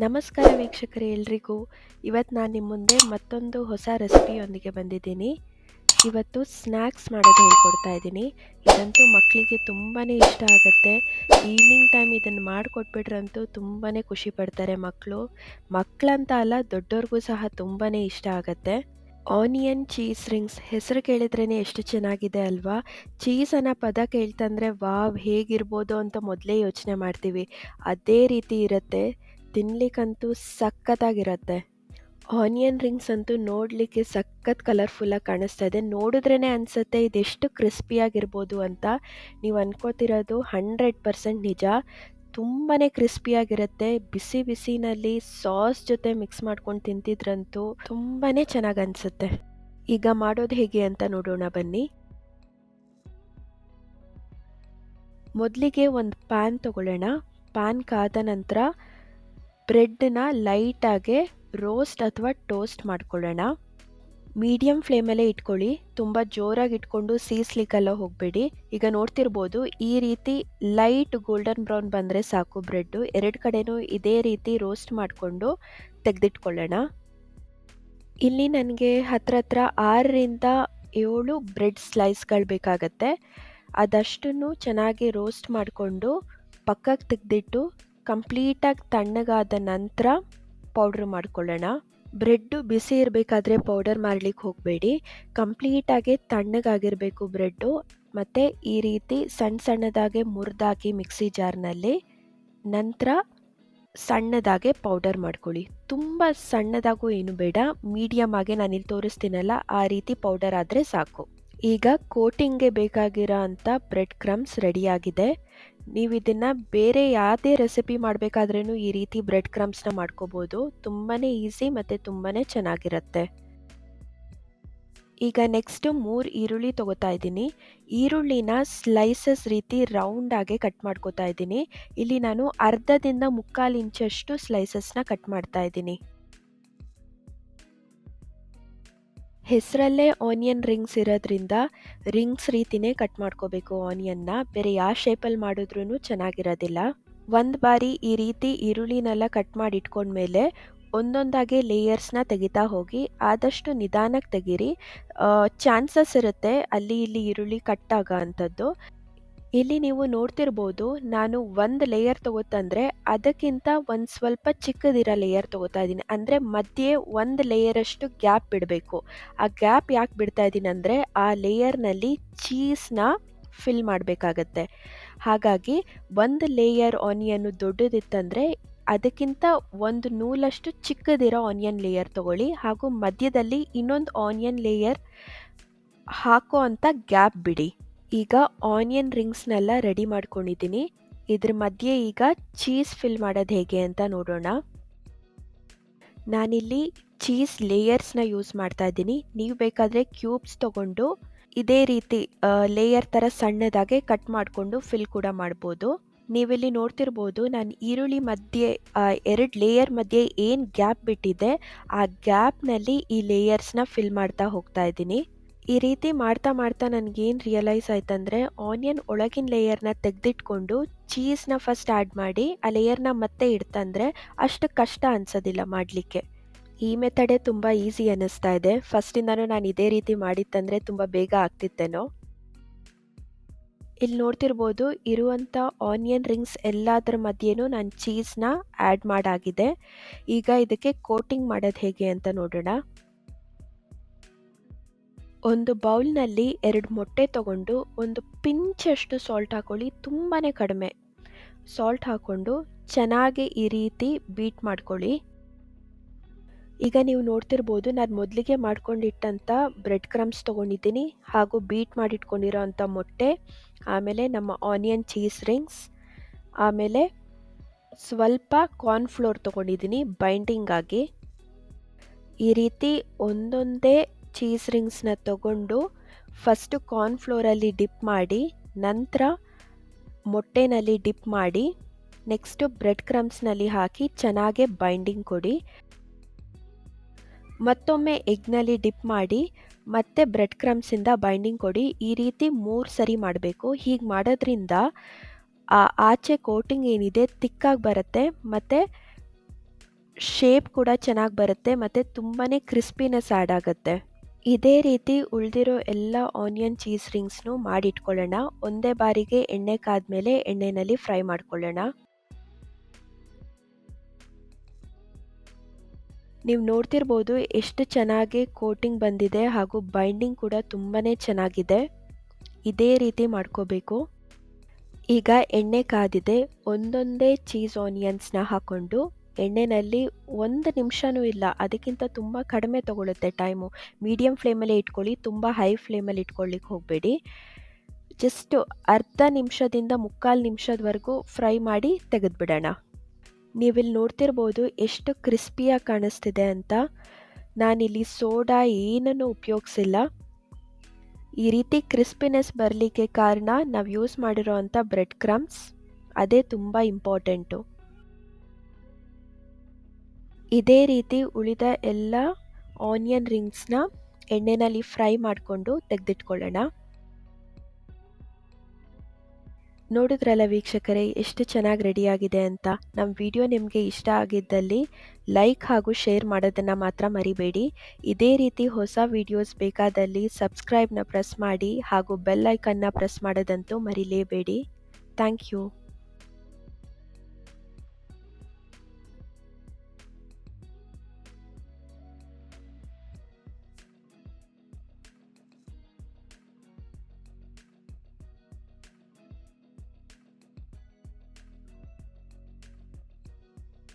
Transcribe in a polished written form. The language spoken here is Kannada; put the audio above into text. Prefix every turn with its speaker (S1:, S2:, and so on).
S1: ನಮಸ್ಕಾರ ವೀಕ್ಷಕರೇ ಎಲ್ರಿಗೂ. ಇವತ್ತು ನಾನು ನಿಮ್ಮ ಮುಂದೆ ಮತ್ತೊಂದು ಹೊಸ ರೆಸಿಪಿಯೊಂದಿಗೆ ಬಂದಿದ್ದೀನಿ. ಇವತ್ತು ಸ್ನ್ಯಾಕ್ಸ್ ಮಾಡೋದು ಹೇಳ್ಕೊಡ್ತಾ ಇದ್ದೀನಿ. ಇದಂತೂ ಮಕ್ಕಳಿಗೆ ತುಂಬಾ ಇಷ್ಟ ಆಗುತ್ತೆ. ಈವ್ನಿಂಗ್ ಟೈಮ್ ಇದನ್ನು ಮಾಡಿಕೊಟ್ಬಿಟ್ರಂತೂ ತುಂಬಾ ಖುಷಿ ಪಡ್ತಾರೆ ಮಕ್ಕಳು. ಮಕ್ಕಳಂತ ಅಲ್ಲ, ದೊಡ್ಡವ್ರಿಗೂ ಸಹ ತುಂಬಾ ಇಷ್ಟ ಆಗುತ್ತೆ. ಆನಿಯನ್ ಚೀಸ್ ರಿಂಗ್ಸ್ ಹೆಸರು ಕೇಳಿದ್ರೇ ಎಷ್ಟು ಚೆನ್ನಾಗಿದೆ ಅಲ್ವಾ? ಚೀಸ್ ಅನ್ನೋ ಪದ ಕೇಳ್ತಂದ್ರೆ ವಾವ್ ಹೇಗಿರ್ಬೋದು ಅಂತ ಮೊದಲೇ ಯೋಚನೆ ಮಾಡ್ತೀವಿ. ಅದೇ ರೀತಿ ಇರುತ್ತೆ. ತಿನ್ಲಿಕ್ಕಂತೂ ಸಖತ್ತಾಗಿರುತ್ತೆ. ಆನಿಯನ್ ರಿಂಗ್ಸ್ ಅಂತೂ ನೋಡಲಿಕ್ಕೆ ಸಖತ್ ಕಲರ್ಫುಲ್ಲಾಗಿ ಕಾಣಿಸ್ತಾ ಇದೆ. ನೋಡಿದ್ರೇ ಅನಿಸುತ್ತೆ ಇದೆಷ್ಟು ಕ್ರಿಸ್ಪಿಯಾಗಿರ್ಬೋದು ಅಂತ. ನೀವು ಅನ್ಕೋತಿರೋದು 100% ನಿಜ. ತುಂಬಾ ಕ್ರಿಸ್ಪಿಯಾಗಿರುತ್ತೆ. ಬಿಸಿ ಬಿಸಿನಲ್ಲಿ ಸಾಸ್ ಜೊತೆ ಮಿಕ್ಸ್ ಮಾಡ್ಕೊಂಡು ತಿಂತಿದ್ರಂತೂ ತುಂಬಾ ಚೆನ್ನಾಗಿ ಅನಿಸುತ್ತೆ. ಈಗ ಮಾಡೋದು ಹೇಗೆ ಅಂತ ನೋಡೋಣ ಬನ್ನಿ. ಮೊದಲಿಗೆ ಒಂದು ಪ್ಯಾನ್ ತಗೊಳ್ಳೋಣ. ಪ್ಯಾನ್ ಕಾದ ನಂತರ ಬ್ರೆಡ್ನ ಲೈಟಾಗೆ ರೋಸ್ಟ್ ಅಥವಾ ಟೋಸ್ಟ್ ಮಾಡ್ಕೊಳ್ಳೋಣ. ಮೀಡಿಯಮ್ ಫ್ಲೇಮಲ್ಲೇ ಇಟ್ಕೊಳ್ಳಿ. ತುಂಬ ಜೋರಾಗಿ ಇಟ್ಕೊಂಡು ಸೀಸ್ಲಿಕ್ಕೆಲ್ಲ ಹೋಗಬೇಡಿ. ಈಗ ನೋಡ್ತಿರ್ಬೋದು ಈ ರೀತಿ ಲೈಟ್ ಗೋಲ್ಡನ್ ಬ್ರೌನ್ ಬಂದರೆ ಸಾಕು. ಬ್ರೆಡ್ಡು ಎರಡು ಕಡೆನೂ ಇದೇ ರೀತಿ ರೋಸ್ಟ್ ಮಾಡಿಕೊಂಡು ತೆಗೆದಿಟ್ಕೊಳ್ಳೋಣ. ಇಲ್ಲಿ ನನಗೆ ಹತ್ರ 6ರಿಂದ 7 ಬ್ರೆಡ್ ಸ್ಲೈಸ್ಗಳು ಬೇಕಾಗತ್ತೆ. ಅದಷ್ಟನ್ನು ಚೆನ್ನಾಗಿ ರೋಸ್ಟ್ ಮಾಡಿಕೊಂಡು ಪಕ್ಕಕ್ಕೆ ತೆಗೆದಿಟ್ಟು ಕಂಪ್ಲೀಟಾಗಿ ತಣ್ಣಗಾದ ನಂತರ ಪೌಡ್ರ್ ಮಾಡ್ಕೊಳ್ಳೋಣ. ಬ್ರೆಡ್ಡು ಬಿಸಿ ಇರಬೇಕಾದ್ರೆ ಪೌಡರ್ ಮಾಡಲಿಕ್ಕೆ ಹೋಗಬೇಡಿ. ಕಂಪ್ಲೀಟಾಗಿ ತಣ್ಣಗಾಗಿರಬೇಕು ಬ್ರೆಡ್ಡು. ಮತ್ತು ಈ ರೀತಿ ಸಣ್ಣದಾಗೆ ಮುರಿದಾಕಿ ಮಿಕ್ಸಿ ಜಾರ್ನಲ್ಲಿ ನಂತರ ಸಣ್ಣದಾಗೆ ಪೌಡರ್ ಮಾಡ್ಕೊಳ್ಳಿ. ತುಂಬ ಸಣ್ಣದಾಗೂ ಏನು ಬೇಡ, ಮೀಡಿಯಮ್ ಆಗಿ ನಾನಿಲ್ಲಿ ತೋರಿಸ್ತೀನಲ್ಲ ಆ ರೀತಿ ಪೌಡರ್ ಆದರೆ ಸಾಕು. ಈಗ ಕೋಟಿಂಗ್ಗೆ ಬೇಕಾಗಿರೋ ಅಂಥ ಬ್ರೆಡ್ ಕ್ರಮ್ಸ್ ರೆಡಿಯಾಗಿದೆ. ನೀವು ಇದನ್ನು ಬೇರೆ ಯಾವುದೇ ರೆಸಿಪಿ ಮಾಡಬೇಕಾದ್ರೂ ಈ ರೀತಿ ಬ್ರೆಡ್ ಕ್ರಮ್ಸ್ನ ಮಾಡ್ಕೋಬೋದು. ತುಂಬಾ ಈಸಿ ಮತ್ತು ತುಂಬಾ ಚೆನ್ನಾಗಿರುತ್ತೆ. ಈಗ ನೆಕ್ಸ್ಟು 3 ಈರುಳ್ಳಿ ತೊಗೋತಾ ಇದ್ದೀನಿ. ಈರುಳ್ಳಿನ ಸ್ಲೈಸಸ್ ರೀತಿ ರೌಂಡಾಗಿ ಕಟ್ ಮಾಡ್ಕೋತಾ ಇದ್ದೀನಿ. ಇಲ್ಲಿ ನಾನು ಅರ್ಧದಿಂದ 3/4 ಇಂಚಷ್ಟು ಸ್ಲೈಸಸ್ನ ಕಟ್ ಮಾಡ್ತಾ ಇದ್ದೀನಿ. ಹೆಸರಲ್ಲೇ ಆನಿಯನ್ ರಿಂಗ್ಸ್ ಇರೋದ್ರಿಂದ ರಿಂಗ್ಸ್ ರೀತಿನೇ ಕಟ್ ಮಾಡ್ಕೋಬೇಕು ಆನಿಯನ್ನ. ಬೇರೆ ಯಾವ ಶೇಪಲ್ಲಿ ಮಾಡಿದ್ರೂ ಚೆನ್ನಾಗಿರೋದಿಲ್ಲ. ಒಂದು ಬಾರಿ ಈ ರೀತಿ ಈರುಳ್ಳಿನೆಲ್ಲ ಕಟ್ ಮಾಡಿ ಇಟ್ಕೊಂಡ್ಮೇಲೆ ಒಂದೊಂದಾಗಿ ಲೇಯರ್ಸ್ನ ತೆಗಿತಾ ಹೋಗಿ. ಆದಷ್ಟು ನಿಧಾನಕ್ಕೆ ತೆಗೀರಿ. ಚಾನ್ಸಸ್ ಇರುತ್ತೆ ಅಲ್ಲಿ ಇಲ್ಲಿ ಈರುಳ್ಳಿ ಕಟ್ ಆಗೋ ಅಂಥದ್ದು. ಇಲ್ಲಿ ನೀವು ನೋಡ್ತಿರ್ಬೋದು ನಾನು ಒಂದು ಲೇಯರ್ ತೊಗೋತಂದರೆ ಅದಕ್ಕಿಂತ ಒಂದು ಸ್ವಲ್ಪ ಚಿಕ್ಕದಿರೋ ಲೇಯರ್ ತೊಗೋತಾ ಇದ್ದೀನಿ. ಅಂದರೆ ಮಧ್ಯೆ ಒಂದು ಲೇಯರಷ್ಟು ಗ್ಯಾಪ್ ಬಿಡಬೇಕು. ಆ ಗ್ಯಾಪ್ ಯಾಕೆ ಬಿಡ್ತಾ ಇದ್ದೀನಿ ಅಂದರೆ ಆ ಲೇಯರ್ನಲ್ಲಿ ಚೀಸ್ನ ಫಿಲ್ ಮಾಡಬೇಕಾಗತ್ತೆ. ಹಾಗಾಗಿ ಒಂದು ಲೇಯರ್ ಆನಿಯನ್ನು ದೊಡ್ಡದಿತ್ತಂದರೆ ಅದಕ್ಕಿಂತ ಒಂದು ನೂಲಷ್ಟು ಚಿಕ್ಕದಿರೋ ಆನಿಯನ್ ಲೇಯರ್ ತೊಗೊಳ್ಳಿ. ಹಾಗೂ ಮಧ್ಯದಲ್ಲಿ ಇನ್ನೊಂದು ಆನಿಯನ್ ಲೇಯರ್ ಹಾಕೋ ಅಂಥ ಗ್ಯಾಪ್ ಬಿಡಿ. ಈಗ ಆನಿಯನ್ ರಿಂಗ್ಸ್ನೆಲ್ಲ ರೆಡಿ ಮಾಡ್ಕೊಂಡಿದ್ದೀನಿ. ಇದ್ರ ಮಧ್ಯೆ ಈಗ ಚೀಸ್ ಫಿಲ್ ಮಾಡೋದು ಹೇಗೆ ಅಂತ ನೋಡೋಣ. ನಾನಿಲ್ಲಿ ಚೀಸ್ ಲೇಯರ್ಸ್ನ ಯೂಸ್ ಮಾಡ್ತಾ ಇದ್ದೀನಿ. ನೀವು ಬೇಕಾದರೆ ಕ್ಯೂಬ್ಸ್ ತೊಗೊಂಡು ಇದೇ ರೀತಿ ಲೇಯರ್ ಥರ ಸಣ್ಣದಾಗೆ ಕಟ್ ಮಾಡಿಕೊಂಡು ಫಿಲ್ ಕೂಡ ಮಾಡ್ಬೋದು. ನೀವಿಲ್ಲಿ ನೋಡ್ತಿರ್ಬೋದು ನಾನು ಈರುಳ್ಳಿ ಮಧ್ಯೆ 2 ಲೇಯರ್ ಮಧ್ಯೆ ಏನು ಗ್ಯಾಪ್ ಬಿಟ್ಟಿದೆ ಆ ಗ್ಯಾಪ್ನಲ್ಲಿ ಈ ಲೇಯರ್ಸ್ನ ಫಿಲ್ ಮಾಡ್ತಾ ಹೋಗ್ತಾ ಇದ್ದೀನಿ. ಈ ರೀತಿ ಮಾಡ್ತಾ ನನಗೇನು ರಿಯಲೈಸ್ ಆಯ್ತಂದರೆ ಆನಿಯನ್ ಒಳಗಿನ ಲೇಯರ್ನ ತೆಗೆದಿಟ್ಕೊಂಡು ಚೀಸ್ನ ಫಸ್ಟ್ ಆ್ಯಡ್ ಮಾಡಿ ಆ ಲೇಯರ್ನ ಮತ್ತೆ ಇಡ್ತಂದರೆ ಅಷ್ಟು ಕಷ್ಟ ಅನಿಸೋದಿಲ್ಲ ಮಾಡಲಿಕ್ಕೆ. ಈ ಮೆಥಡೇ ತುಂಬ ಈಸಿ ಅನ್ನಿಸ್ತಾ ಇದೆ. ಫಸ್ಟಿಂದನೂ ನಾನು ಇದೇ ರೀತಿ ಮಾಡಿತ್ತಂದರೆ ತುಂಬ ಬೇಗ ಆಗ್ತಿತ್ತೇನೋ. ಇಲ್ಲಿ ನೋಡ್ತಿರ್ಬೋದು ಇರುವಂಥ ಆನಿಯನ್ ರಿಂಗ್ಸ್ ಎಲ್ಲದರ ಮಧ್ಯೆನೂ ನಾನು ಚೀಸ್ನ ಆ್ಯಡ್ ಮಾಡಾಗಿದೆ. ಈಗ ಇದಕ್ಕೆ ಕೋಟಿಂಗ್ ಮಾಡೋದು ಹೇಗೆ ಅಂತ ನೋಡೋಣ. ಒಂದು ಬೌಲ್ನಲ್ಲಿ 2 ಮೊಟ್ಟೆ ತಗೊಂಡು ಒಂದು ಪಿಂಚಷ್ಟು ಸಾಲ್ಟ್ ಹಾಕ್ಕೊಳ್ಳಿ. ತುಂಬಾ ಕಡಿಮೆ ಸಾಲ್ಟ್ ಹಾಕ್ಕೊಂಡು ಚೆನ್ನಾಗಿ ಈ ರೀತಿ ಬೀಟ್ ಮಾಡ್ಕೊಳ್ಳಿ. ಈಗ ನೀವು ನೋಡ್ತಿರ್ಬೋದು ನಾನು ಮೊದಲಿಗೆ ಮಾಡ್ಕೊಂಡಿಟ್ಟಂಥ ಬ್ರೆಡ್ ಕ್ರಮ್ಸ್ ತೊಗೊಂಡಿದ್ದೀನಿ ಹಾಗೂ ಬೀಟ್ ಮಾಡಿಟ್ಕೊಂಡಿರೋ ಅಂಥ ಮೊಟ್ಟೆ, ಆಮೇಲೆ ನಮ್ಮ ಆನಿಯನ್ ಚೀಸ್ ರಿಂಗ್ಸ್, ಆಮೇಲೆ ಸ್ವಲ್ಪ ಕಾರ್ನ್ಫ್ಲೋರ್ ತೊಗೊಂಡಿದ್ದೀನಿ ಬೈಂಡಿಂಗ್ ಆಗಿ. ಈ ರೀತಿ ಒಂದೊಂದೇ ಚೀಸ್ ರಿಂಗ್ಸ್ನ ತಗೊಂಡು ಫಸ್ಟು ಕಾರ್ನ್ಫ್ಲೋರಲ್ಲಿ ಡಿಪ್ ಮಾಡಿ, ನಂತರ ಮೊಟ್ಟೆನಲ್ಲಿ ಡಿಪ್ ಮಾಡಿ, ನೆಕ್ಸ್ಟು ಬ್ರೆಡ್ ಕ್ರಮ್ಸ್ನಲ್ಲಿ ಹಾಕಿ ಚೆನ್ನಾಗೆ ಬೈಂಡಿಂಗ್ ಕೊಡಿ. ಮತ್ತೊಮ್ಮೆ ಎಗ್ನಲ್ಲಿ ಡಿಪ್ ಮಾಡಿ ಮತ್ತೆ ಬ್ರೆಡ್ ಕ್ರಮ್ಸಿಂದ ಬೈಂಡಿಂಗ್ ಕೊಡಿ. ಈ ರೀತಿ 3 ಸರಿ ಮಾಡಬೇಕು. ಹೀಗೆ ಮಾಡೋದ್ರಿಂದ ಆಚೆ ಕೋಟಿಂಗ್ ಏನಿದೆ ತಿಕ್ಕಾಗಿ ಬರುತ್ತೆ ಮತ್ತು ಶೇಪ್ ಕೂಡ ಚೆನ್ನಾಗಿ ಬರುತ್ತೆ ಮತ್ತು ತುಂಬಾ ಕ್ರಿಸ್ಪಿನೆಸ್ ಆ್ಯಡ್ ಆಗುತ್ತೆ. ಇದೇ ರೀತಿ ಉಳಿದಿರೋ ಎಲ್ಲ ಆನಿಯನ್ ಚೀಸ್ ರಿಂಗ್ಸ್ನು ಮಾಡಿಟ್ಕೊಳ್ಳೋಣ. ಒಂದೇ ಬಾರಿಗೆ ಎಣ್ಣೆ ಕಾದ್ಮೇಲೆ ಎಣ್ಣೆಯಲ್ಲಿ ಫ್ರೈ ಮಾಡ್ಕೊಳ್ಳೋಣ. ನೀವು ನೋಡ್ತಿರ್ಬೋದು ಎಷ್ಟು ಚೆನ್ನಾಗಿ ಕೋಟಿಂಗ್ ಬಂದಿದೆ ಹಾಗೂ ಬೈಂಡಿಂಗ್ ಕೂಡ ತುಂಬಾ ಚೆನ್ನಾಗಿದೆ. ಇದೇ ರೀತಿ ಮಾಡ್ಕೋಬೇಕು. ಈಗ ಎಣ್ಣೆ ಕಾದಿದೆ. ಒಂದೊಂದೇ ಚೀಸ್ ಆನಿಯನ್ಸ್ನ ಹಾಕ್ಕೊಂಡು ಎಣ್ಣೆಯಲ್ಲಿ 1 ನಿಮಿಷನೂ ಇಲ್ಲ, ಅದಕ್ಕಿಂತ ತುಂಬ ಕಡಿಮೆ ತಗೊಳುತ್ತೆ ಟೈಮು. ಮೀಡಿಯಮ್ ಫ್ಲೇಮಲ್ಲೇ ಇಟ್ಕೊಳ್ಳಿ, ತುಂಬ ಹೈ ಫ್ಲೇಮಲ್ಲಿ ಇಟ್ಕೊಳ್ಳಿಕ್ಕೆ ಹೋಗಬೇಡಿ. ಜಸ್ಟ್ ಅರ್ಧ ನಿಮಿಷದಿಂದ 3/4 ನಿಮಿಷದವರೆಗೂ ಫ್ರೈ ಮಾಡಿ ತೆಗೆದುಬಿಡೋಣ. ನೀವಿಲ್ಲಿ ನೋಡ್ತಿರ್ಬೋದು ಎಷ್ಟು ಕ್ರಿಸ್ಪಿಯಾಗಿ ಕಾಣಿಸ್ತಿದೆ ಅಂತ. ನಾನಿಲ್ಲಿ ಸೋಡಾ ಏನನ್ನೂ ಉಪಯೋಗಿಸಿಲ್ಲ. ಈ ರೀತಿ ಕ್ರಿಸ್ಪಿನೆಸ್ ಬರಲಿಕ್ಕೆ ಕಾರಣ ನಾವು ಯೂಸ್ ಮಾಡಿರೋ ಅಂಥ ಬ್ರೆಡ್ ಕ್ರಮ್ಸ್, ಅದೇ ತುಂಬ ಇಂಪಾರ್ಟೆಂಟು. ಇದೇ ರೀತಿ ಉಳಿದ ಎಲ್ಲ ಆನಿಯನ್ ರಿಂಗ್ಸ್ನ ಎಣ್ಣೆಯಲ್ಲಿ ಫ್ರೈ ಮಾಡಿಕೊಂಡು ತೆಗೆದಿಟ್ಕೊಳ್ಳೋಣ. ನೋಡಿದ್ರಲ್ಲ ವೀಕ್ಷಕರೇ, ಎಷ್ಟು ಚೆನ್ನಾಗಿ ರೆಡಿಯಾಗಿದೆ ಅಂತ. ನಮ್ಮ ವಿಡಿಯೋ ನಿಮಗೆ ಇಷ್ಟ ಆಗಿದ್ದಲ್ಲಿ ಲೈಕ್ ಹಾಗೂ ಶೇರ್ ಮಾಡೋದನ್ನು ಮಾತ್ರ ಮರಿಬೇಡಿ. ಇದೇ ರೀತಿ ಹೊಸ ವಿಡಿಯೋಸ್ ಬೇಕಾದಲ್ಲಿ ಸಬ್ಸ್ಕ್ರೈಬ್ನ ಪ್ರೆಸ್ ಮಾಡಿ ಹಾಗೂ ಬೆಲ್ ಐಕನ್ನ ಪ್ರೆಸ್ ಮಾಡೋದಂತೂ ಮರಿಲೇಬೇಡಿ. Thank you.